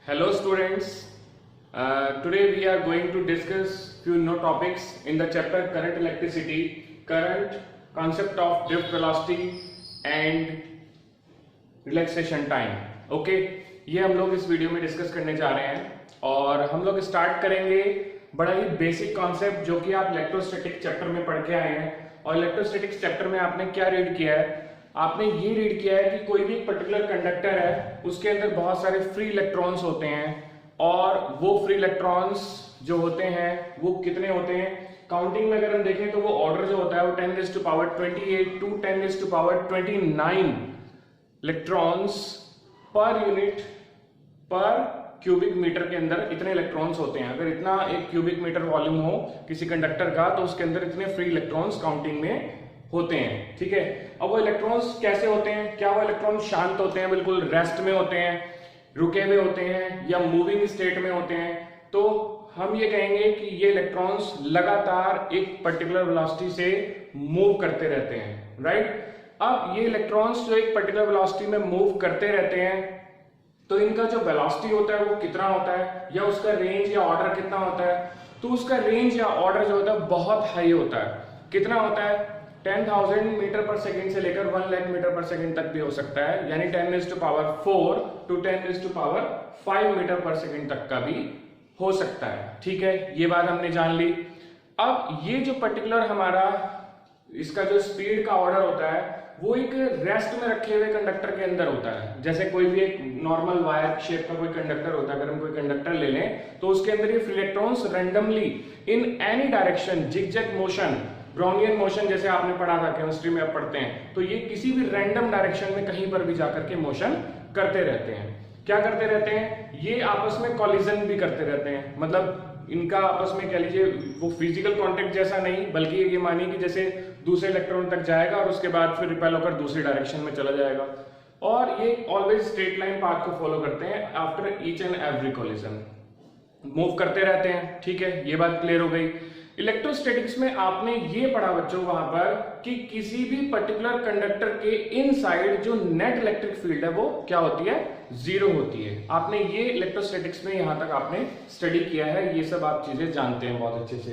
Hello students, today we are going to discuss few new topics in the chapter current electricity, current, concept of drift velocity and relaxation time. Okay, ये हम लोग इस video में discuss करने जा रहे हैं और हम लोग स्टार्ट करेंगे बड़ा ही बेसिक कॉन्सेप्ट जो कि आप इलेक्ट्रोस्टैटिक चैप्टर में पढ़ के आए हैं। और इलेक्ट्रोस्टैटिक्स चैप्टर में आपने क्या रीड किया है? आपने ये रीड किया है कि कोई भी पर्टिकुलर कंडक्टर है, उसके अंदर बहुत सारे फ्री इलेक्ट्रॉन्स होते हैं और वो फ्री इलेक्ट्रॉन्स जो होते हैं वो कितने होते हैं? काउंटिंग में अगर हम देखें तो वो ऑर्डर जो होता है वो 10⁻28 टू 10⁻29 इलेक्ट्रॉन्स पर यूनिट पर क्यूबिक मीटर के अंदर इतने इलेक्ट्रॉन्स होते हैं। अगर इतना एक क्यूबिक मीटर वॉल्यूम हो किसी कंडक्टर का तो उसके अंदर इतने फ्री इलेक्ट्रॉन्स काउंटिंग में होते हैं। ठीक है, अब वो इलेक्ट्रॉन्स कैसे होते हैं? क्या वो इलेक्ट्रॉन शांत होते हैं, बिल्कुल रेस्ट में होते हैं, रुके हुए होते हैं, या मूविंग स्टेट में होते हैं? तो हम ये कहेंगे कि ये इलेक्ट्रॉन्स लगातार एक पर्टिकुलर वेलोसिटी से मूव करते रहते हैं। राइट, अब ये इलेक्ट्रॉन्स जो एक पर्टिकुलर वेलोसिटी में मूव करते रहते हैं तो इनका जो वेलोसिटी होता है वो कितना होता है, या उसका रेंज या ऑर्डर कितना होता है? तो उसका रेंज या ऑर्डर जो होता है बहुत हाई होता है। कितना होता है? 10,000 मीटर पर सेकेंड से लेकर 1 लाख मीटर पर सेकेंड तक भी हो सकता है, यानी 10⁻4 टू 10⁻5 मीटर पर सेकेंड तक का भी हो सकता है। ठीक है, ये बात हमने जान ली। अब ये जो पर्टिकुलर हमारा इसका जो स्पीड का ऑर्डर होता है वो एक रेस्ट में रखे हुए कंडक्टर के अंदर होता है। जैसे कोई भी एक नॉर्मल वायर शेप का कोई कंडक्टर होता है, अगर हम कोई कंडक्टर ले लें तो उसके अंदर ये free electrons randomly in any direction, zigzag motion, Brownian motion जैसे आपने पढ़ा था केमिस्ट्री में, आप पढ़ते हैं, तो ये किसी भी रैंडम डायरेक्शन में कहीं पर भी जाकर के मोशन करते रहते हैं। क्या करते रहते हैं? ये आपस में कॉलिजन भी करते रहते हैं। मतलब इनका आपस में कह लीजिए वो फिजिकल कांटेक्ट जैसा नहीं, बल्कि ये मानिए कि जैसे दूसरे इलेक्ट्रॉन तक जाएगा और उसके बाद फिर रिपेल होकर दूसरी डायरेक्शन में चला जाएगा। और ये ऑलवेज स्ट्रेट लाइन पाथ को फॉलो करते हैं after each and every collision, move करते रहते हैं। ठीक है, ये बात क्लियर हो गई। इलेक्ट्रोस्टैटिक्स में आपने ये पढ़ा बच्चों वहां पर कि किसी भी पर्टिकुलर कंडक्टर के इनसाइड जो नेट इलेक्ट्रिक फील्ड है वो क्या होती है? जीरो होती है। आपने ये इलेक्ट्रोस्टैटिक्स में यहां तक आपने स्टडी किया है, ये सब आप चीजें जानते हैं बहुत अच्छे से।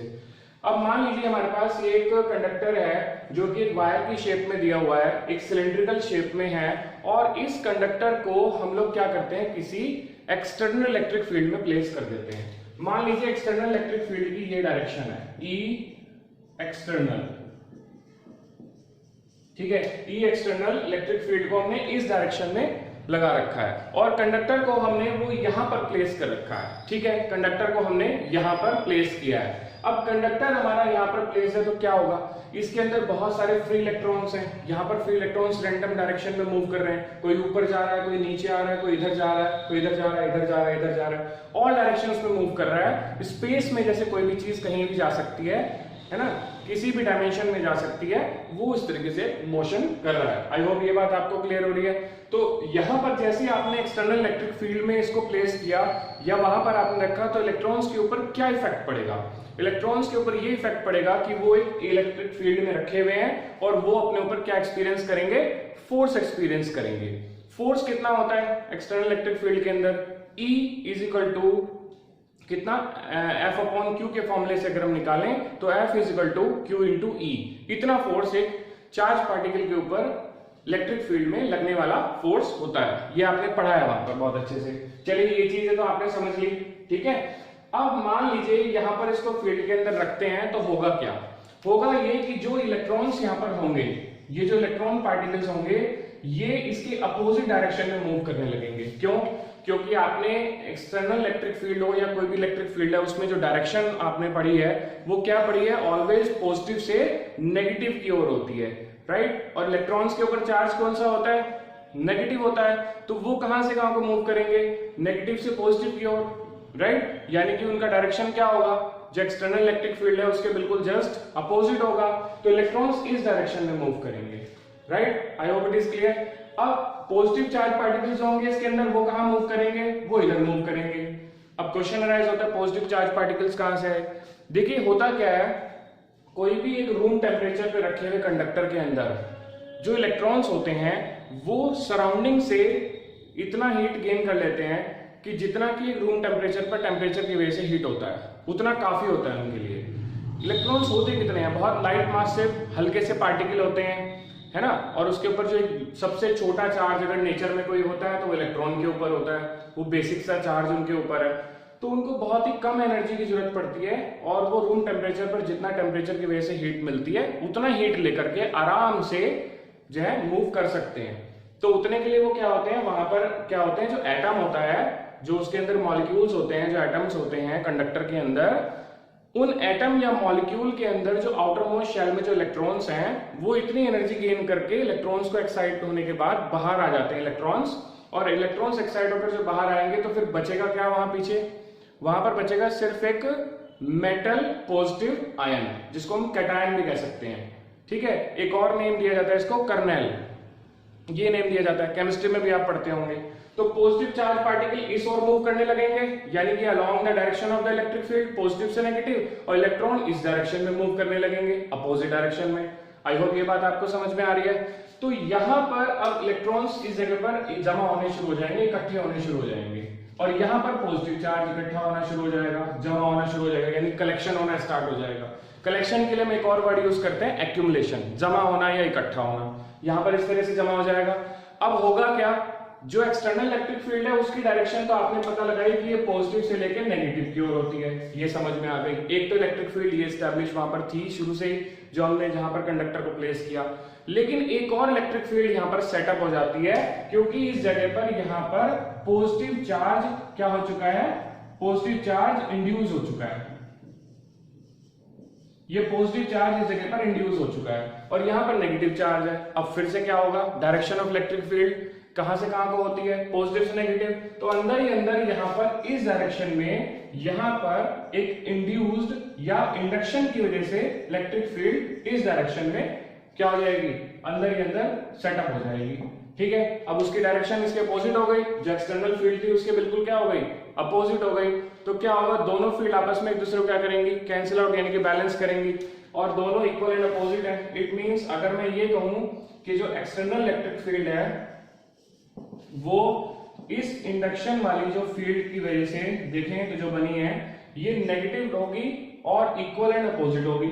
अब मान लीजिए हमारे पास एक कंडक्टर है जो कि एक वायर की शेप में दिया हुआ है, एक सिलेंड्रिकल शेप में है, और इस कंडक्टर को हम लोग क्या करते हैं? किसी एक्सटर्नल इलेक्ट्रिक फील्ड में प्लेस कर देते हैं। मान लीजिए एक्सटर्नल इलेक्ट्रिक फील्ड की ये डायरेक्शन है, ई एक्सटर्नल। ठीक है, ई एक्सटर्नल इलेक्ट्रिक फील्ड को हमने इस डायरेक्शन में लगा रखा है और कंडक्टर को हमने वो यहां पर प्लेस कर रखा है। ठीक है, कंडक्टर को हमने यहां पर प्लेस किया है। अब कंडक्टर हमारा यहाँ पर प्लेस है तो क्या होगा? इसके अंदर बहुत सारे फ्री इलेक्ट्रॉन्स हैं। यहाँ पर फ्री इलेक्ट्रॉन्स रैंडम डायरेक्शन में मूव कर रहे हैं, कोई ऊपर जा रहा है, कोई नीचे आ रहा है, कोई इधर जा रहा है, कोई इधर जा रहा है, इधर जा रहा है, इधर जा रहा है, ऑल डायरेक्शंस में मूव कर रहा है। स्पेस में जैसे कोई भी चीज कहीं भी जा सकती है ना, किसी भी डायमेंशन में जा सकती है, वो इस तरीके से मोशन कर रहा है। आई होप ये बात आपको क्लियर हो रही है। तो यहां पर जैसे आपने एक्सटर्नल इलेक्ट्रिक फील्ड में इसको प्लेस किया या वहां पर आपने रखा तो इलेक्ट्रॉन्स के ऊपर क्या इफेक्ट पड़ेगा? इलेक्ट्रॉन्स के ऊपर ये इफेक्ट पड़ेगा कि वो एक इलेक्ट्रिक फील्ड में रखे हुए हैं और वो अपने ऊपर क्या एक्सपीरियंस करेंगे? फोर्स एक्सपीरियंस करेंगे। फोर्स कितना होता है एक्सटर्नल इलेक्ट्रिक फील्ड के अंदर? E इज इक्वल टू कितना? F अपॉन Q के फॉर्मूले से अगर हम निकालें तो F is equal to Q into E। इतना फोर्स एक चार्ज पार्टिकल के ऊपर इलेक्ट्रिक फील्ड में लगने वाला फोर्स होता है। ये आपने पढ़ा है वहां पर बहुत अच्छे से। चलिए, ये चीजें तो आपने समझ ली। ठीक है, अब मान लीजिए यहां पर इसको फील्ड के अंदर रखते हैं तो होगा क्या? होगा ये कि जो इलेक्ट्रॉन्स यहां पर होंगे, ये जो इलेक्ट्रॉन पार्टिकल्स होंगे, ये इसके अपोजिट डायरेक्शन में मूव करने लगेंगे। क्यों? क्योंकि आपने एक्सटर्नल इलेक्ट्रिक फील्ड हो या कोई भी इलेक्ट्रिक फील्ड है, उसमें जो डायरेक्शन आपने पढ़ी है वो क्या पढ़ी है? ऑलवेज पॉजिटिव से नेगेटिव की ओर होती है। राइट, और इलेक्ट्रॉन्स के ऊपर चार्ज कौन सा होता है? नेगेटिव होता है। तो वो कहां से कहां को मूव करेंगे? नेगेटिव से पॉजिटिव की ओर। राइट, यानी कि उनका डायरेक्शन क्या होगा? जो एक्सटर्नल इलेक्ट्रिक फील्ड है उसके बिल्कुल जस्ट अपोजिट होगा। तो इलेक्ट्रॉन्स इस डायरेक्शन में मूव करेंगे। Right, I hope it is clear. अब पॉजिटिव चार्ज पार्टिकल्स होंगे इसके अंदर, वो कहां मूव करेंगे? वो इधर मूव करेंगे। अब क्वेश्चन अराइज होता है पॉजिटिव चार्ज पार्टिकल्स कहां से है? देखिए, होता क्या है, कोई भी एक रूम टेम्परेचर पे रखे हुए कंडक्टर के अंदर जो इलेक्ट्रॉन्स होते हैं वो सराउंडिंग से इतना हीट गेन कर लेते हैं कि जितना कि रूम टेम्परेचर पर टेम्परेचर की वजह से हीट होता है उतना काफी होता है उनके लिए। इलेक्ट्रॉन्स होते कितने हैं, बहुत लाइट मास से हल्के से पार्टिकल होते हैं, है ना। और उसके ऊपर जो एक सबसे छोटा चार्ज अगर नेचर में कोई होता है तो वो इलेक्ट्रॉन के ऊपर होता है, वो बेसिक सा चार्ज उनके ऊपर है। तो उनको बहुत ही कम एनर्जी की जरूरत पड़ती है और वो रूम टेम्परेचर पर जितना टेम्परेचर की वजह से हीट मिलती है उतना हीट लेकर के आराम से जो है मूव कर सकते हैं। तो उतने के लिए वो क्या होते हैं, वहां पर क्या होते हैं, जो एटम होता है, जो उसके अंदर मॉलिक्यूल्स होते हैं, जो एटम्स होते हैं कंडक्टर के अंदर, उन एटम या मॉलिक्यूल के अंदर जो आउटर मोस्ट शेल में जो इलेक्ट्रॉन्स हैं वो इतनी एनर्जी गेन करके इलेक्ट्रॉन्स को एक्साइट होने के बाद बाहर आ जाते हैं इलेक्ट्रॉन्स। और इलेक्ट्रॉन्स एक्साइट होकर जो बाहर आएंगे तो फिर बचेगा क्या वहां पीछे, वहां पर बचेगा सिर्फ एक मेटल पॉजिटिव आयन जिसको हम कैटायन भी कह सकते हैं। ठीक है, एक और नेम दिया जाता है इसको कर्नेल, ये नेम दिया जाता है, केमिस्ट्री में भी आप पढ़ते होंगे। तो पॉजिटिव चार्ज पार्टिकल इस ओर मूव करने लगेंगे यानी कि along the direction of the electric field, positive से नेगेटिव, और इलेक्ट्रॉन इस डायरेक्शन में मूव करने लगेंगे अपोजिट डायरेक्शन में। आई होप ये बात आपको समझ में आ रही है। तो यहां पर अब इलेक्ट्रॉन्स इस जगह पर जमा होने शुरू हो जाएंगे, इकट्ठे होने शुरू हो जाएंगे, और यहां पर पॉजिटिव चार्ज इकट्ठा होना शुरू हो जाएगा, जमा होना शुरू हो जाएगा, यानी कलेक्शन होना स्टार्ट हो जाएगा। कलेक्शन के लिए हम एक और वर्ड यूज करते हैं एक्यूमुलेशन, जमा होना या इकट्ठा होना। यहां पर इस तरह से जमा हो जाएगा। अब होगा क्या, जो एक्सटर्नल इलेक्ट्रिक फील्ड है उसकी डायरेक्शन तो आपने पता लगाई कि ये पॉजिटिव से लेकर नेगेटिव की ओर होती है, ये समझ में आ गई। एक तो इलेक्ट्रिक फील्ड ये एस्टैब्लिश वहां पर थी शुरू से ही, जो हमने जहां पर कंडक्टर को प्लेस किया, लेकिन एक और इलेक्ट्रिक फील्ड यहां पर सेटअप हो जाती है क्योंकि इस जगह पर यहां पर पॉजिटिव चार्ज क्या हो चुका है, पॉजिटिव चार्ज इंड्यूस हो चुका है। ये पॉजिटिव चार्ज इस जगह पर इंड्यूस हो चुका है और यहां पर नेगेटिव चार्ज है। अब फिर से क्या होगा, डायरेक्शन ऑफ इलेक्ट्रिक फील्ड कहां से कहां को होती है, पॉजिटिव से नेगेटिव, तो अंदर ही अंदर यहां पर इस डायरेक्शन में यहां पर एक इंड्यूस्ड या इंडक्शन की वजह से इलेक्ट्रिक फील्ड इस डायरेक्शन में क्या हो जाएगी, अंदर ही अंदर सेटअप हो जाएगी। ठीक है, अब उसकी डायरेक्शन इसके अपोजिट हो गई, जो एक्सटर्नल फील्ड थी उसके बिल्कुल क्या हो गई, अपोजिट हो गई। तो क्या होगा, दोनों फील्ड आपस में एक दूसरे को क्या करेंगी, कैंसिल आउट यानी कि बैलेंस करेंगी, और दोनों इक्वल एंड अपोजिट है। इट मींस अगर मैं ये कहूं कि जो एक्सटर्नल इलेक्ट्रिक फील्ड है वो इस इंडक्शन वाली जो फील्ड की वजह से देखें तो जो बनी है ये नेगेटिव होगी और इक्वल एंड अपोजिट होगी।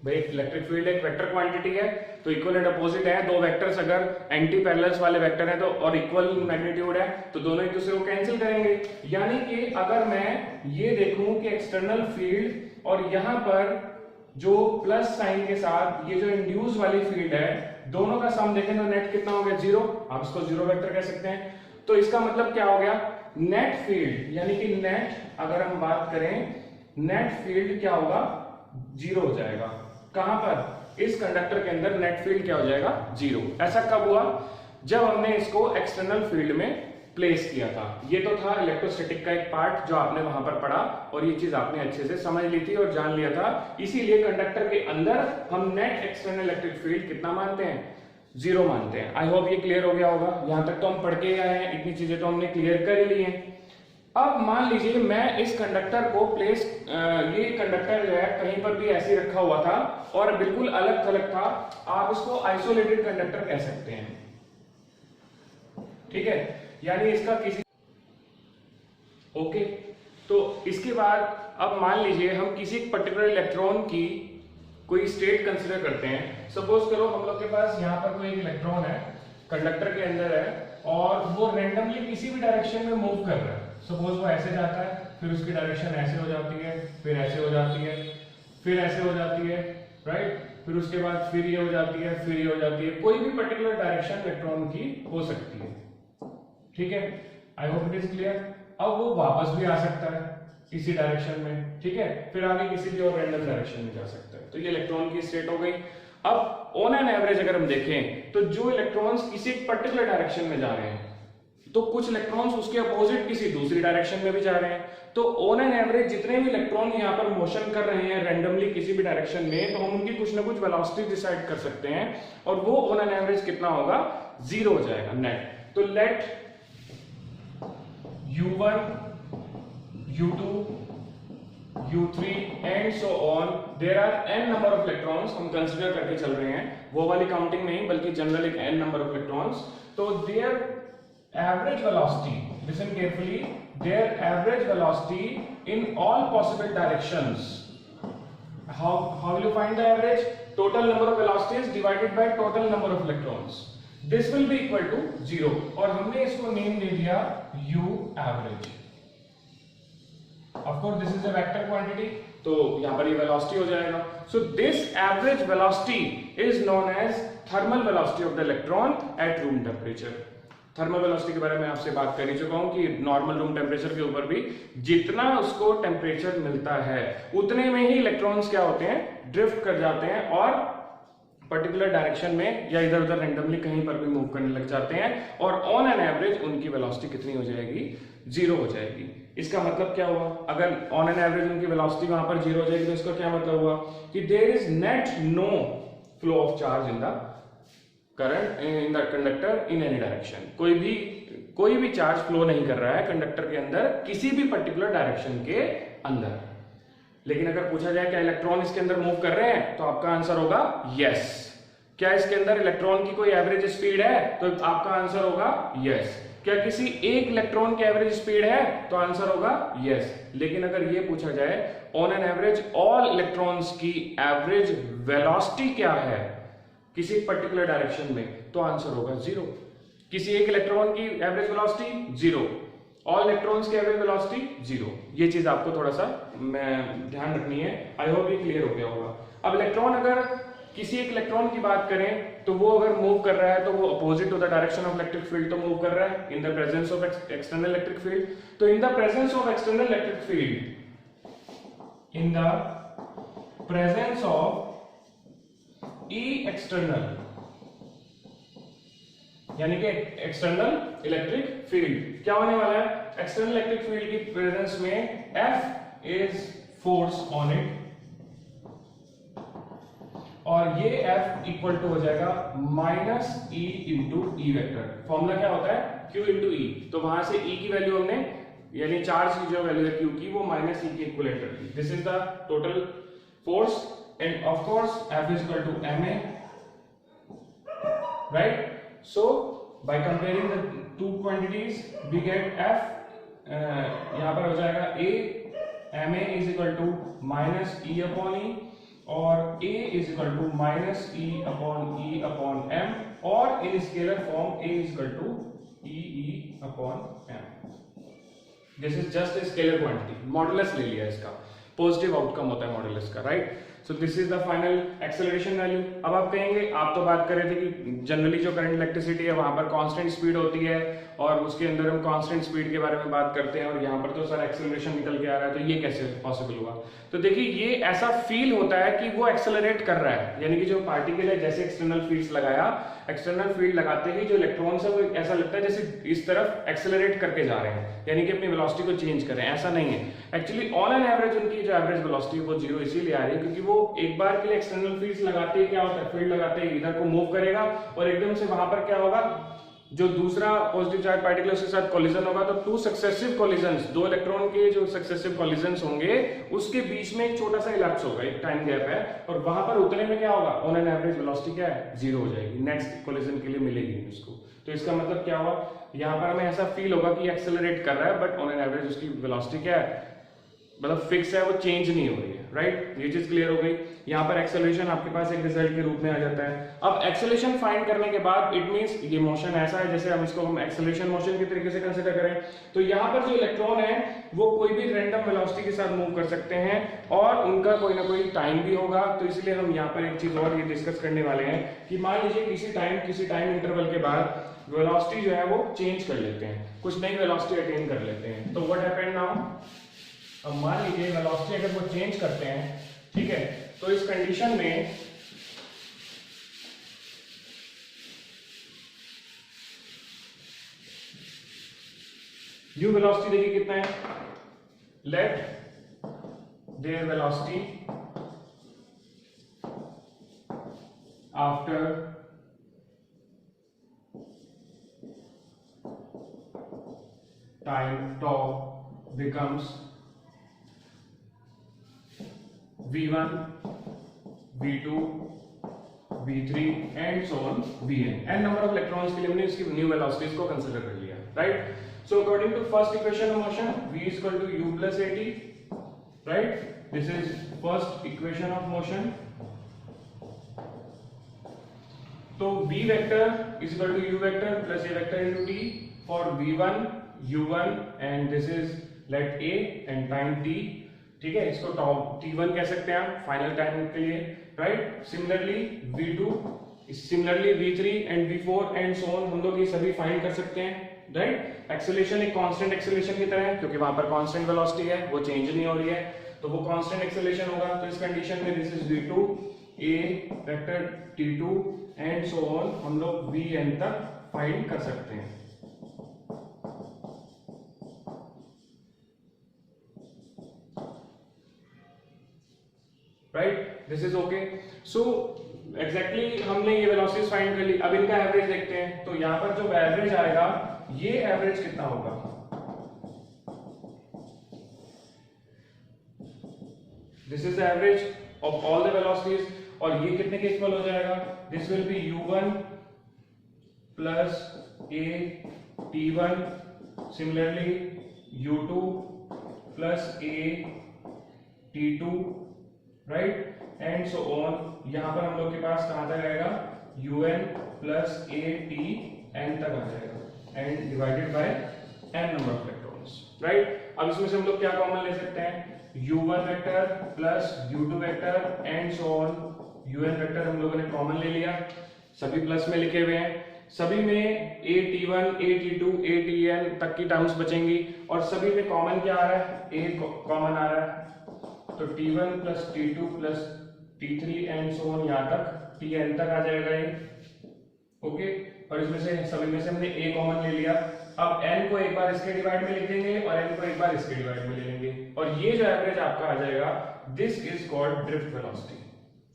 भाई इलेक्ट्रिक फील्ड एक वेक्टर क्वांटिटी है तो इक्वल एंड अपोजिट है, दो वेक्टर्स अगर एंटी पैरेलल्स वाले वेक्टर हैं तो और इक्वल मैग्नीट्यूड है तो दोनों एक दूसरे को कैंसिल करेंगे। यानी कि अगर मैं ये देखूं कि एक्सटर्नल फील्ड और यहां पर जो प्लस साइन के साथ ये जो इंड्यूस वाली फील्ड है दोनों का सम देखें तो नेट कितना हो गया, जीरो। आप इसको जीरो वेक्टर कह सकते हैं। तो इसका मतलब क्या हो गया, नेट फील्ड यानी कि नेट अगर हम बात करें नेट फील्ड क्या होगा, जीरो हो जाएगा। कहां पर, इस कंडक्टर के अंदर नेट फील्ड क्या हो जाएगा, जीरो। ऐसा कब हुआ, जब हमने इसको एक्सटर्नल फील्ड में प्लेस किया था। ये तो था इलेक्ट्रोस्टैटिक का एक पार्ट जो आपने वहां पर पढ़ा और ये चीज आपने अच्छे से समझ ली थी और जान लिया था। इसीलिए कंडक्टर के अंदर हम नेट एक्सटर्नल इलेक्ट्रिक फील्ड कितना मानते हैं, जीरो मानते हैं। आई होप ये क्लियर हो गया होगा। यहां तक तो हम पढ़ के आए हैं, इतनी चीजें तो हमने क्लियर कर ही ली हैं। अब मान लीजिए मैं इस कंडक्टर को प्लेस, ये कंडक्टर जो है कहीं पर भी ऐसे रखा हुआ था और बिल्कुल अलग थलग था, आप इसको आइसोलेटेड कंडक्टर कह सकते हैं। ठीक है, यानी इसका किसी ओके। तो इसके बाद अब मान लीजिए हम किसी पर्टिकुलर इलेक्ट्रॉन की कोई स्टेट कंसीडर करते हैं। सपोज करो हम लोग के पास यहाँ पर कोई एक इलेक्ट्रॉन है, कंडक्टर के अंदर है और वो रैंडमली किसी भी डायरेक्शन में मूव कर रहा है। सपोज वो ऐसे जाता है, फिर उसकी डायरेक्शन ऐसे हो जाती है, फिर ऐसे हो जाती है, फिर ऐसे हो जाती है, राइट। फिर उसके बाद फिर ये हो जाती है, फिर ये हो जाती है। कोई भी पर्टिकुलर डायरेक्शन इलेक्ट्रॉन की हो सकती है। ठीक है, I hope it is clear. अब वो वापस भी आ सकता है इसी डायरेक्शन में, ठीक है, फिर आगे किसी भी और रैंडम डायरेक्शन में जा सकता है। तो ये इलेक्ट्रॉन की स्टेट हो गई। अब ऑन एन एवरेज अगर हम देखें तो जो इलेक्ट्रॉन्स किसी पर्टिकुलर डायरेक्शन में जा रहे हैं तो कुछ इलेक्ट्रॉन्स उसके अपोजिट किसी दूसरी डायरेक्शन में भी जा रहे हैं। तो ऑन एन एवरेज जितने भी इलेक्ट्रॉन यहाँ पर मोशन कर रहे हैं रैंडमली किसी भी डायरेक्शन में, तो हम उनकी कुछ ना कुछ वेलोसिटी डिसाइड कर सकते हैं और वो ऑन एन एवरेज कितना होगा, जीरो हो जाएगा नेट। तो let u1, u2, u3 and so on there are n number of electrons हम कंसीडर करके चल रहे हैं, वो वाली काउंटिंग नहीं बल्कि जनरल एक n नंबर ऑफ इलेक्ट्रॉन्स। तो there average velocity listen carefully, their average velocity in all possible directions. How will you find the average? Total number of velocities divided by total number of electrons. This will be equal to 0 और हमने इसको name दे दिया U average. Of course this is a vector quantity, तो यहाँ पर ये velocity हो जाएगा. So this average velocity is known as thermal velocity of the electron at room temperature. Thermal velocity के बारे में आपसे बात कर ही चुका हूं कि नॉर्मल रूम टेम्परेचर के ऊपर भी जितना उसको टेम्परेचर मिलता है उतने में ही इलेक्ट्रॉन्स क्या होते हैं, ड्रिफ्ट कर जाते हैं और पर्टिकुलर डायरेक्शन में या इधर उधर रैंडमली कहीं पर भी मूव करने लग जाते हैं और ऑन एन एवरेज उनकी वेलोसिटी कितनी हो जाएगी, 0 हो जाएगी. इसका मतलब क्या हुआ, अगर ऑन एन एवरेज उनकी वेलोसिटी वहां पर 0 हो जाएगी तो इसका क्या मतलब हुआ कि there is net no flow of charge in the current in the conductor in any direction. कोई भी चार्ज फ्लो नहीं कर रहा है कंडक्टर के अंदर किसी भी पर्टिकुलर डायरेक्शन के अंदर. लेकिन अगर पूछा जाए क्या इलेक्ट्रॉन इसके अंदर मूव कर रहे हैं तो आपका आंसर होगा यस. क्या इसके अंदर इलेक्ट्रॉन की कोई एवरेज स्पीड है तो आपका आंसर होगा यस. क्या किसी एक इलेक्ट्रॉन की एवरेज स्पीड है तो आंसर होगा यस. लेकिन अगर ये पूछा जाए on an average all electrons की एवरेज वेलोसिटी क्या है किसी पर्टिकुलर डायरेक्शन में तो आंसर होगा 0. किसी एक इलेक्ट्रॉन की एवरेज वेलोसिटी 0, ऑल इलेक्ट्रॉन्स की एवरेज वेलोसिटी 0. ये चीज आपको थोड़ा सा ध्यान रखनी है. आई होप ये क्लियर हो गया होगा. अब इलेक्ट्रॉन, अगर किसी एक इलेक्ट्रॉन की बात करें तो वो अगर मूव कर रहा है तो वो opposite to the direction of electric field तो मूव कर रहा है in the presence of external electric field. तो in the presence of external electric field, in the presence of E external यानी कि एक्सटर्नल इलेक्ट्रिक फील्ड क्या होने वाला है, एक्सटर्नल इलेक्ट्रिक फील्ड की प्रेजेंस में F is force on it और ये F इक्वल टू हो जाएगा minus E into E vector. Formula क्या होता है, Q इंटू ई. तो वहां से E की वैल्यू हमने यानी चार्ज की जो वैल्यू है Q की वो माइनस E के इक्विवेलेंट कर दी. This is the total force. And of course F is equal to ma, right? So by comparing the two quantities we get F यहाँ पर हो जाएगा A ma is equal to minus E upon E और A is equal to minus E upon M और in scalar form A is equal to E upon M. This is just a scalar quantity. Modulus ले लिया इसका, positive outcome होता है modulus का, right? So this is the final acceleration value. अब आप कहेंगे, आप तो बात कर रहे थे कि जनरली जो करंट इलेक्ट्रिसिटी है वहां पर कांस्टेंट स्पीड होती है और उसके अंदर हम कांस्टेंट स्पीड के बारे में बात करते हैं और यहाँ पर तो सर एक्सेलरेशन निकल के आ रहा है, तो ये कैसे पॉसिबल हुआ? तो देखिए, ये ऐसा फील होता है कि वो एक्सेलरेट कर रहा है, यानी कि जो पार्टिकल है जैसे एक्सटर्नल फील्ड्स लगाया, एक्सटर्नल फील्ड लगाते ही जो इलेक्ट्रॉन्स है वो ऐसा लगता है जैसे इस तरफ एक्सेलरेट करके जा रहे हैं, यानी कि अपनी वेलोसिटी को चेंज कर रहे हैं. ऐसा नहीं है. एक्चुअली ऑन एन एवरेज उनकी जो एवरेज वेलोसिटी वो 0 इसीलिए आ रही है क्योंकि वो एक बार के लिए एक्सटर्नल फील्ड्स लगाते ही क्या होता है, फील्ड लगाते ही इधर को मूव करेगा और एकदम से वहां पर क्या होगा, जो दूसरा पॉजिटिव चार्ज पार्टिकल उसके साथ कोलिजन होगा तो टू सक्सेसिव कोलिजन्स, दो इलेक्ट्रॉन के जो सक्सेसिव कोलिजन्स होंगे उसके बीच में एक छोटा सा इलैप्स होगा, एक टाइम गैप है और वहां पर उतने में क्या होगा, ऑन एन एवरेज वेलोसिटी क्या है, 0 हो जाएगी, नेक्स्ट कोलिजन के लिए मिलेगी उसको. तो इसका मतलब क्या हुआ, यहाँ पर हमें ऐसा फील होगा कि एक्सेलरेट कर रहा है बट ऑन एन एवरेज उसकी वेलोसिटी क्या है, मतलब फिक्स है, वो चेंज नहीं हो रही है, राइट? ये चीज क्लियर हो गई. यहाँ पर एक्सेलरेशन आपके पास एक रिजल्ट के रूप में आ जाता है. अब एक्सेलरेशन फाइंड करने के बाद इट मींस ये मोशन ऐसा है जैसे हम इसको एक्सेलरेशन मोशन के तरीके से कंसीडर करें तो यहाँ पर जो इलेक्ट्रॉन है वो कोई भी रैंडम वेलोसिटी के साथ मूव कर सकते हैं और उनका कोई ना कोई टाइम भी होगा. तो इसलिए हम यहाँ पर एक चीज और ये डिस्कस करने वाले हैं कि मान लीजिए किसी टाइम इंटरवल के बाद वेलोसिटी जो है वो चेंज कर लेते हैं, कुछ नई वेलोसिटी अटेन कर लेते हैं. तो व्हाट हैपेंड नाउ, अब मान लीजिए वेलोसिटी अगर वो चेंज करते हैं, ठीक है, तो इस कंडीशन में न्यू वेलोसिटी देखिए कितना है, let there velocity after time tau becomes v1, v2, v3 and so on vn. n number of electrons के लिए हमने इसकी न्यू वेलोसिटीज को कंसीडर कर लिया, right? So according to first equation of motion, v is equal to u plus at, right? This is first equation of motion. So v vector is equal to u vector plus a vector into t for v1, u1 and this is let a and time t. ठीक है, इसको t1 कह सकते हैं आप final time के लिए, right? Similarly v2, similarly v3 and v4 and so on हम लोग ये सभी फाइंड कर सकते हैं, राइट? एक्सेलरेशन एक कांस्टेंट एक्सेलरेशन की तरह है क्योंकि वहां पर कांस्टेंट वेलोसिटी है, वो चेंज नहीं हो रही है, तो वो कांस्टेंट एक्सेलरेशन होगा। तो इस कंडीशन में this is v2 a vector t2 and so on हम लोग vn तक फाइंड कर सकते हैं, right? This is okay. So exactly हमने ये वेलोसिटीज फाइंड कर ली। अब इनका एवरेज देखते हैं। तो यहां पर जो एवरेज आएगा, ये एवरेज कितना होगा? This is the average of all the velocities और ये कितने के इक्वल हो जाएगा? This will be u1 plus a t1, similarly u2 plus a t2, right? And so on. यहां पर हम लोग के पास कहां तक आएगा? un plus a t n तक आ जाएगा and divided by n number of electrons, right? अब इसमें से हम लोग क्या कॉमन ले सकते हैं? u1 vector plus u2 vector and so on. un vector हम लोगों ने कॉमन ले लिया, सभी प्लस में लिखे हुए हैं, सभी में a t1 a t2 a tn तक की टर्म्स बचेंगी और सभी में कॉमन क्या आ रहा है? a कॉमन आ रहा है, तो t1 plus t2 plus t3 and so on यहां तक tn तक आ जाएगा ये, ओके? और इसमें से सभी में से हमने a कॉमन ले लिया। अब n को एक बार इसके डिवाइड में लिख देंगे और n को एक बार इसके डिवाइड में ले लेंगे और ये जो एवरेज आपका आ जाएगा, this is called drift velocity.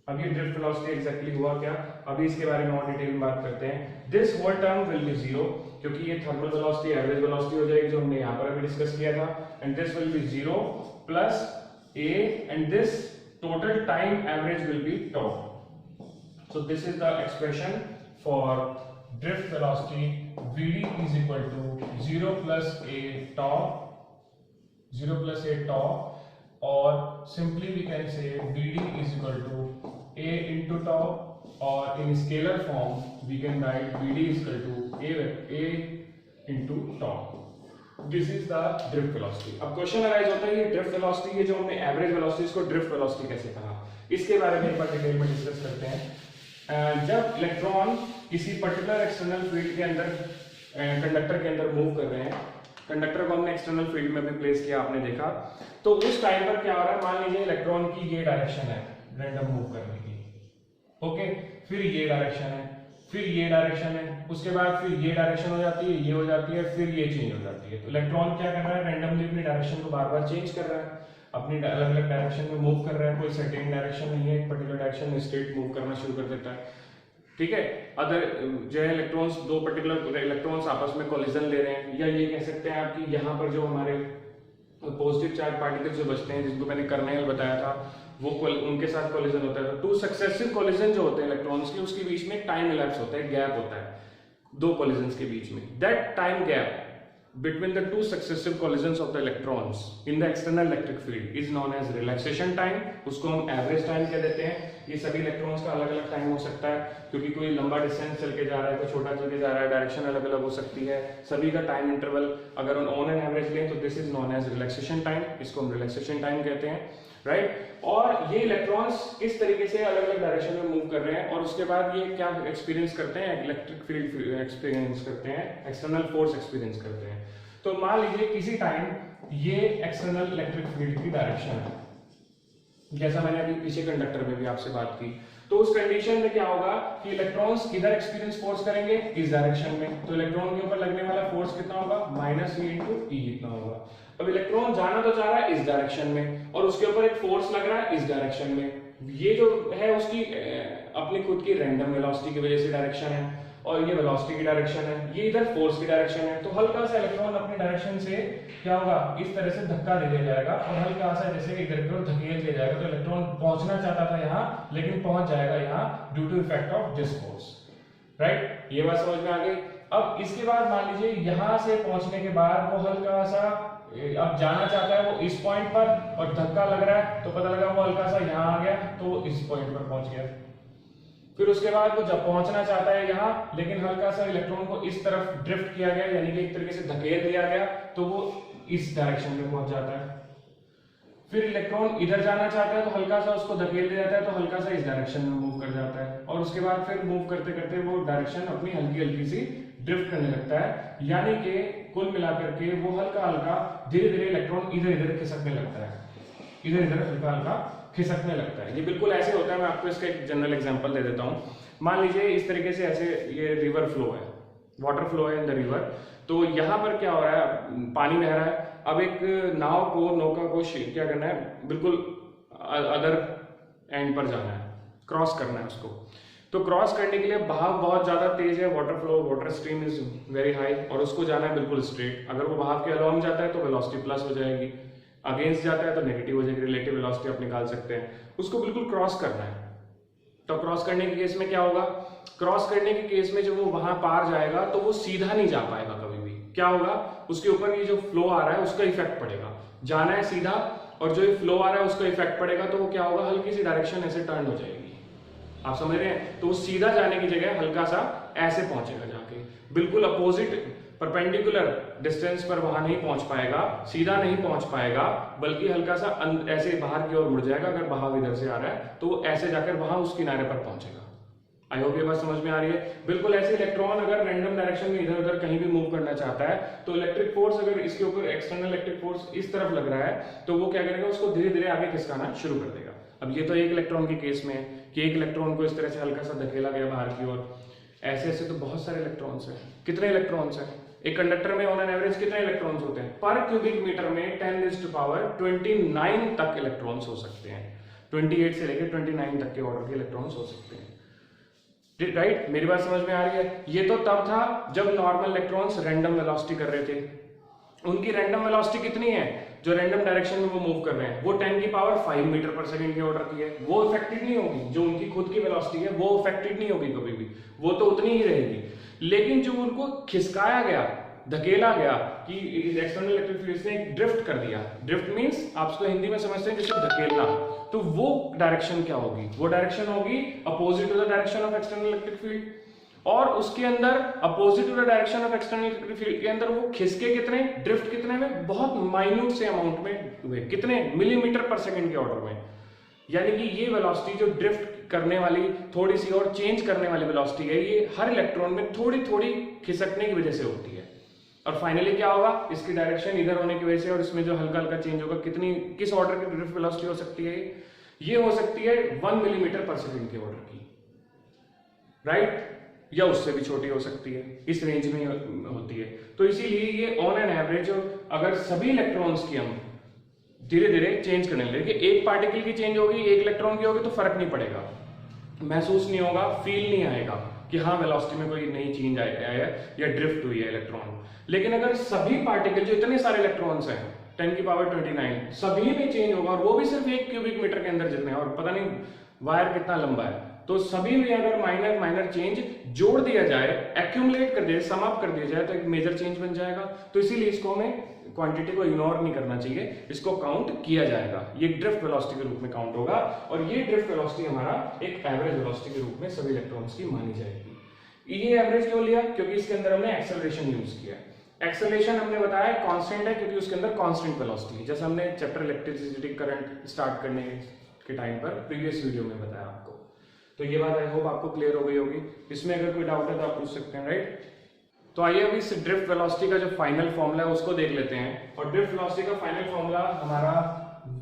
अब ये ड्रिफ्ट वेलोसिटी एग्जैक्टली हुआ क्या, अभी इसके बारे में और डिटेल में बात करते हैं। This whole term will be zero क्योंकि ये थर्मल वेलोसिटी एवरेज वेलोसिटी हो जाएगी जो हमने यहाँ पर अभी डिस्कस किया था, and this will be zero plus a and this total time average will be tau. So this is the expression for drift velocity. Vd is equal to 0 plus a tau, 0 plus a tau, or simply we can say Vd is equal to a into tau, or in scalar form we can write Vd is equal to a into tau. This is the drift velocity. अब question arise होता है ये drift velocity, ये जो हमने average velocity इसको drift velocity कैसे कहा, इसके बारे में एक बार डिटेल में डिस्कस करते हैं। जब इलेक्ट्रॉन किसी पर्टिकुलर एक्सटर्नल फील्ड के अंदर कंडक्टर के अंदर मूव कर रहे हैं, कंडक्टर को हमने एक्सटर्नल फील्ड में भी प्लेस किया, आपने देखा, तो उस टाइम पर क्या हो रहा है? मान लीजिए इलेक्ट्रॉन की ये डायरेक्शन है रैंडम मूव करने की, ओके? फिर ये डायरेक्शन है, फिर ये डायरेक्शन है, उसके बाद फिर ये डायरेक्शन हो जाती है, ये हो जाती है, फिर ये चेंज हो जाती है। तो इलेक्ट्रॉन क्या कर रहा है? रैंडमली अपनी डायरेक्शन को बार बार चेंज कर रहा है, अपनी अलग अलग डायरेक्शन में मूव कर रहा है, कोई सर्टेन डायरेक्शन नहीं है, एक पर्टिकुलर डायरेक्शन में स्ट्रेट मूव करना शुरू कर देता है, ठीक है? अदर जो है इलेक्ट्रॉन्स, दो पर्टिकुलर इलेक्ट्रॉन्स आपस में कोलिजन ले रहे हैं, या ये कह सकते हैं आप कि यहाँ पर जो हमारे पॉजिटिव चार्ज पार्टिकल्स जो बचते हैं, जिनको मैंने कर्नेल बताया था, वो उनके साथ कोलिजन होता है। तो टू सक्सेसिव कोलिजन जो होते हैं इलेक्ट्रॉन्स के, उसके बीच में टाइम इलैप्स होता है, गैप होता है दो कोलिजन्स के बीच में। That time gap between the two successive collisions of the electrons in the external electric field is known as relaxation time, उसको हम एवरेज टाइम कह देते हैं। ये सभी इलेक्ट्रॉन्स का अलग अलग टाइम हो सकता है क्योंकि कोई लंबा डिस्टेंस चल के जा रहा है, कोई छोटा चल के जा रहा है, डायरेक्शन अलग अलग हो सकती है, सभी का टाइम इंटरवल अगर ऑन एन एवरेज लें तो this is known age relaxation time, इसको हम रिलैक्सेशन टाइम कहते हैं, राइट? और ये इलेक्ट्रॉन्स किस तरीके से अलग अलग डायरेक्शन में मूव कर रहे हैं और उसके बाद ये क्या एक्सपीरियंस करते हैं? इलेक्ट्रिक फील्ड एक्सपीरियंस करते हैं, एक्सटर्नल फोर्स एक्सपीरियंस करते हैं। तो मान लीजिए किसी टाइम ये एक्सटर्नल इलेक्ट्रिक फील्ड की डायरेक्शन है, जैसा मैंने अभी पीछे कंडक्टर में भी आपसे बात की, तो उस कंडीशन में क्या होगा कि इलेक्ट्रॉन्स किधर एक्सपीरियंस फोर्स करेंगे? इस डायरेक्शन में। तो इलेक्ट्रॉन के ऊपर लगने वाला फोर्स कितना होगा? -v × e इतना होगा। अब इलेक्ट्रॉन जाना तो चाह रहा है इस डायरेक्शन में और उसके ऊपर एक फोर्स लग रहा है इस डायरेक्शन में। ये जो है उसकी अपनी खुद की रैंडम वेलोसिटी की वजह से डायरेक्शन है और ये वेलोसिटी की डायरेक्शन है, ये इधर फोर्स की डायरेक्शन है। तो हल्का सा इलेक्ट्रॉन अपनी डायरेक्शन से क्या होगा? इस तरह से धक्का दे दिया जाएगा और हल्का सा जैसे इधर की ओर धकेल दिया जाएगा। तो इलेक्ट्रॉन पहुंचना चाहता था यहाँ, लेकिन पहुंच जाएगा यहाँ due to effect of this force, right? ये बात समझ में आ गई। अब इसके बाद मान लीजिए यहां से पहुंचने के बाद वो हल्का सा अब जाना चाहता है वो इस पॉइंट पर, और धक्का लग रहा है तो पता लगा वो हल्का सा यहाँ आ गया तो वो इस पॉइंट पर पहुंच गया। फिर उसके बाद वो जब पहुंचना चाहता है यहाँ, लेकिन हल्का सा इलेक्ट्रॉन को इस तरफ ड्रिफ्ट किया गया, यानी कि एक तरीके से धकेल दिया गया, तो वो इस डायरेक्शन में पहुंच जाता है। फिर इलेक्ट्रॉन इधर जाना चाहता है तो हल्का सा उसको धकेल दिया जाता है, तो हल्का सा इस डायरेक्शन में मूव कर जाता है, और उसके बाद फिर मूव करते करते वो डायरेक्शन अपनी हल्की हल्की सी ड्रिफ्ट करने लगता है, यानी कि कुल मिलाकर के वो हल्का हल्का धीरे धीरे इलेक्ट्रॉन इधर इधर खिसकने लगता है, इधर इधर हल्का हल्का खिसकने लगता है। ये बिल्कुल ऐसे होता है, मैं आपको इसका एक जनरल एग्जांपल दे देता हूँ। मान लीजिए इस तरीके से ऐसे ये रिवर फ्लो है, वाटर फ्लो है इन द रिवर, तो यहाँ पर क्या हो रहा है, पानी बह रहा है। अब एक नाव को, नौका को क्या करना है, बिल्कुल अदर एंड पर जाना है, क्रॉस करना है उसको। तो क्रॉस करने के लिए बहाव बहुत ज्यादा तेज है, water flow, water stream is very high, और उसको जाना है बिल्कुल स्ट्रेट। अगर वो बहाव के अलॉन्ग जाता है तो वेलोसिटी प्लस हो जाएगी, अगेंस्ट जाता है तो नेगेटिव हो जाएगी, रिलेटिव वेलोसिटी आप निकाल सकते हैं। उसको बिल्कुल क्रॉस करना है। तो क्रॉस करने के केस में क्या होगा, क्रॉस करने के केस में जब वो वहां पार जाएगा तो वो सीधा नहीं जा पाएगा कभी भी। क्या होगा, उसके ऊपर ये जो फ्लो आ रहा है उसका इफेक्ट पड़ेगा। जाना है सीधा, और जो ये फ्लो आ रहा है उसका इफेक्ट पड़ेगा, तो वो क्या होगा, हल्की सी डायरेक्शन ऐसे टर्न हो जाएगी। आप समझ रहे हैं? तो वो सीधा जाने की जगह हल्का सा ऐसे पहुंचेगा, जाके बिल्कुल अपोजिट परपेंडिकुलर डिस्टेंस पर वहां नहीं पहुंच पाएगा, सीधा नहीं पहुंच पाएगा, बल्कि हल्का सा ऐसे बाहर की ओर मुड़ जाएगा। अगर बहाव इधर से आ रहा है तो वो ऐसे जाकर वहां उस किनारे पर पहुंचेगा। आई होप ये बात समझ में आ रही है। बिल्कुल ऐसे इलेक्ट्रॉन अगर रैंडम डायरेक्शन में इधर उधर कहीं भी मूव करना चाहता है, तो इलेक्ट्रिक फोर्स अगर इसके ऊपर एक्सटर्नल इलेक्ट्रिक फोर्स इस तरफ लग रहा है, तो वो क्या करेगा, उसको धीरे धीरे आगे खिसकाना शुरू कर देगा। अब ये तो एक इलेक्ट्रॉन के केस में है कि एक इलेक्ट्रॉन को इस तरह से हल्का सा धकेला गया बाहर की ओर। ऐसे ऐसे तो बहुत सारे इलेक्ट्रॉन्स हैं। कितने इलेक्ट्रॉन्स हैं एक कंडक्टर में? ऑन एन एवरेज कितने इलेक्ट्रॉन्स होते हैं? पर क्यूबिक मीटर में 10⁻²9 तक इलेक्ट्रॉन्स हो सकते हैं। 28 से लेकर 29 तक के ऑर्डर के इलेक्ट्रॉन्स हो सकते हैं। राइट, मेरी बात समझ में आ रही है? ये तो तब था जब नॉर्मल इलेक्ट्रॉन्स रैंडम वेलोसिटी कर रहे थे। उनकी रैंडम वेलोसिटी कितनी है? जो रैंडम डायरेक्शन में वो मूव कर रहे हैं, वो 10⁻5 मीटर पर सेकंड के ऑर्डर की है। वो इफेक्टेड नहीं होगी। जो उनकी खुद की वेलोसिटी है वो इफेक्टेड नहीं होगी कभी भी, वो तो उतनी ही रहेगी। लेकिन जो उनको खिसकाया गया, धकेला गया कि एक्सटर्नल इलेक्ट्रिक फील्ड ने ड्रिफ्ट कर दिया। ड्रिफ्ट मींस आप उसको हिंदी में समझते हैं जैसे धकेलना। तो वो डायरेक्शन क्या होगी? वो डायरेक्शन होगी opposite to the direction of external electric field. और उसके अंदर opposite to the direction of external electric field के अंदर वो खिसके कितने, ड्रिफ्ट कितने में? बहुत माइन्यूट से अमाउंट में हुए। कितने? मिलीमीटर पर सेकंड के ऑर्डर में। यानी कि ये वेलोसिटी जो ड्रिफ्ट करने वाली, थोड़ी सी और चेंज करने वाली वेलोसिटी है, ये हर इलेक्ट्रॉन में थोड़ी थोड़ी खिसकने की वजह से होती है। और फाइनली क्या होगा, इसकी डायरेक्शन इधर होने की वजह से, और इसमें जो हल्का हल्का चेंज होगा, कितनी, किस ऑर्डर की ड्रिफ्ट वेलोसिटी हो सकती है? ये हो सकती है 1 मिलीमीटर पर सेकंड के ऑर्डर की, राइट, या उससे भी छोटी हो सकती है, इस रेंज में होती है। तो इसीलिए ये ऑन एन एवरेज अगर सभी इलेक्ट्रॉन्स की हम धीरे धीरे चेंज करने लगे, एक पार्टिकल की चेंज होगी, एक इलेक्ट्रॉन की होगी, तो फर्क नहीं पड़ेगा, महसूस नहीं होगा, फील नहीं आएगा कि हाँ वेलोसिटी में कोई नई चेंज आया है या ड्रिफ्ट हुई है इलेक्ट्रॉन। लेकिन अगर सभी पार्टिकल, जो इतने सारे इलेक्ट्रॉन्स हैं 10⁻29, सभी में चेंज होगा, और वो भी सिर्फ 1 क्यूबिक मीटर के अंदर जितने, और पता नहीं वायर कितना लंबा है, तो सभी में अगर माइनर माइनर चेंज जोड़ दिया जाए, एक्यूमुलेट कर दिया, सम अप कर दिया जाए, तो एक मेजर चेंज बन जाएगा। तो इसीलिए इसको हमें क्वांटिटी को इग्नोर नहीं करना चाहिए, इसको काउंट किया जाएगा। ये ड्रिफ्ट वेलोसिटी के रूप में काउंट होगा, और ये ड्रिफ्ट वेलोसिटी हमारा एक एवरेज वेलोसिटी के रूप में सभी इलेक्ट्रॉन्स की मानी जाएगी। ये एवरेज क्यों लिया? क्योंकि इसके अंदर हमने एक्सेलरेशन यूज किया। एक्सेलरेशन हमने बताया कांस्टेंट है, क्योंकि उसके अंदर कांस्टेंट वेलोसिटी है, जैसे हमने चैप्टर इलेक्ट्रिसिटी करंट स्टार्ट करने के टाइम पर प्रीवियस वीडियो में बताया आपको। तो ये बात आई होप आपको क्लियर हो गई होगी। इसमें अगर कोई डाउट है तो आप पूछ सकते हैं, राइट। तो आइए अभी इस ड्रिफ्ट वेलोसिटी का जो फाइनल फॉर्मूला है उसको देख लेते हैं। और ड्रिफ्ट वेलोसिटी का फाइनल फॉर्मूला हमारा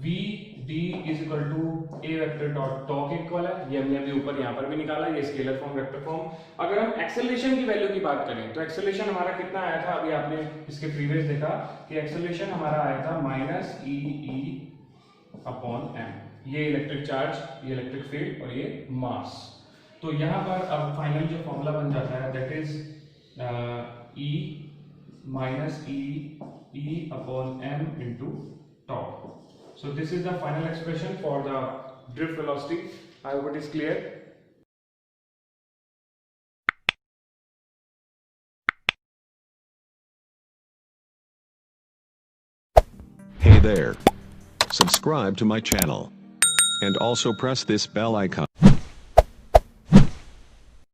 vd is equal to a vector dot tau के इक्वल है। ये हमने अभी ऊपर यहाँ पर भी निकाला, ये स्केलर फॉर्म, वेक्टर फॉर्म। अगर हम एक्सेलरेशन की वैल्यू की बात करें तो एक्सेलरेशन हमारा कितना आया था? अभी आपने इसके प्रीवियस देखा कि एक्सेलरेशन हमारा आया था -e/m। ये इलेक्ट्रिक चार्ज, ये इलेक्ट्रिक फील्ड, और ये मास। तो यहाँ पर अब फाइनल जो फॉर्मूला बन जाता है, that is e -e/m into tau. So this is the final expression for the drift velocity. I hope it is clear. there. Subscribe to my channel. And also press this bell icon.